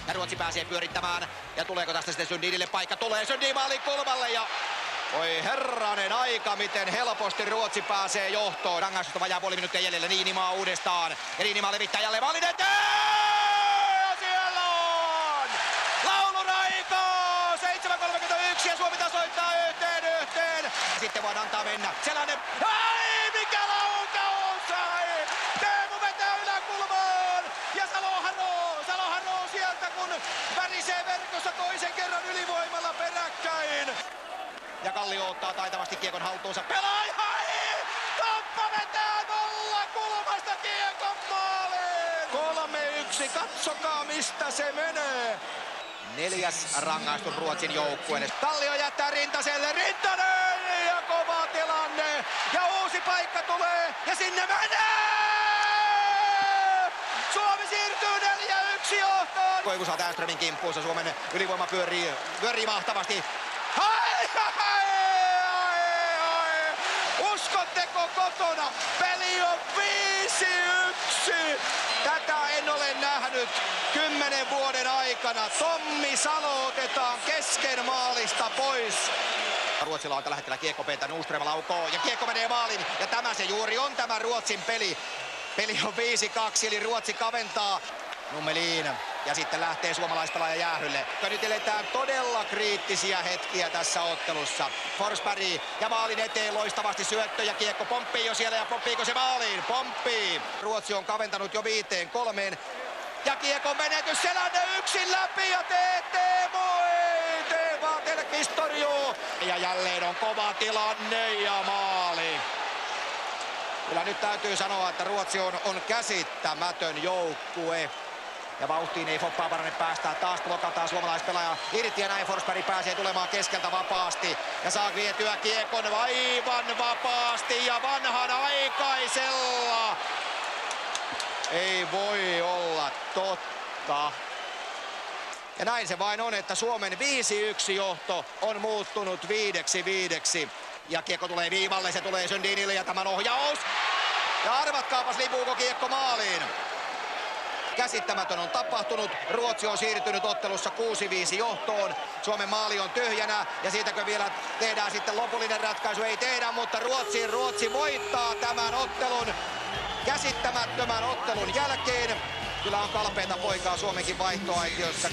Ja Ruotsi pääsee pyörittämään. Ja tuleeko tästä sitten Sundinille paikka? Tulee Sundin maalin kulmalle ja... Oi herranen aika, miten helposti Ruotsi pääsee johtoon. Rangaistusta vajaa puoli minuuttia jäljellä. Niinimaa uudestaan. Ja Niinimaa levittää jälleen maalin eteen! Ja siellä on! Lauluraiko! 7.31 ja Suomi tasoittaa yhteen. Sitten vaan antaa mennä. Sellainen... Ai, mikä laukaus sai! Teemu vetää yläkulmaan! Ja Salo haroo sieltä, kun värisee verkossa toisen kerran ylivoimalla peräkkäin. Ja Kallio ottaa taitavasti kiekon haltuunsa. Pelaaja! Toppa vetää nolla kulmasta kiekon maaliin! 3-1, katsokaa mistä se menee! 4. rangaistus Ruotsin joukkueelle. Kallio jättää Rintaselle. Rintanen! Ja kova tilanne! Ja uusi paikka tulee! Ja sinne menee! Suomi siirtyy 4-1 johtoon! Koivu saa Täströmin kimppuunsa. Suomen ylivoima pyörii mahtavasti. Uskotteko kotona? Peli on 5-1! Tätä en ole nähnyt 10 vuoden aikana. Tommi Salo otetaan kesken maalista pois. Ruotsilla on tällä hetkellä kiekkopeitä. Nordström laukoo ja kiekko menee maaliin. Ja tämä se juuri on tämä Ruotsin peli. Peli on 5-2 eli Ruotsi kaventaa. Nummeliin. Ja sitten lähtee suomalaispelaaja jäähylle. Nyt eletään todella kriittisiä hetkiä tässä ottelussa. Forsberg ja maalin eteen loistavasti syöttö ja kiekko pomppii jo siellä ja pomppiiko se maaliin? Pomppii. Ruotsi on kaventanut jo 5-3. Ja kiekon menetys Selänne yksin läpi ja Teemu vaan Telkvist torjuu. Ja jälleen on kova tilanne ja maali. Kyllä nyt täytyy sanoa, että Ruotsi on käsittämätön joukkue. Ja vauhtiin ei Foppaa parane päästää. Taas blokataan suomalaispelaaja irti ja näin Forsberg pääsee tulemaan keskeltä vapaasti. Ja saa vietyä kiekon aivan vapaasti ja vanhan aikaisella. Ei voi olla totta. Ja näin se vain on, että Suomen 5-1 johto on muuttunut 5-5. Ja kiekko tulee viivalle, se tulee Sundinille ja tämän ohjaus. Ja arvatkaapas lipuuko kiekko maaliin. Käsittämätön on tapahtunut. Ruotsi on siirtynyt ottelussa 6-5 johtoon. Suomen maali on tyhjänä ja siitäkö vielä tehdään sitten lopullinen ratkaisu? Ei tehdä, mutta Ruotsi voittaa tämän ottelun käsittämättömän ottelun jälkeen. Kyllä on kalpeita poikaa Suomenkin vaihtoaitiossa.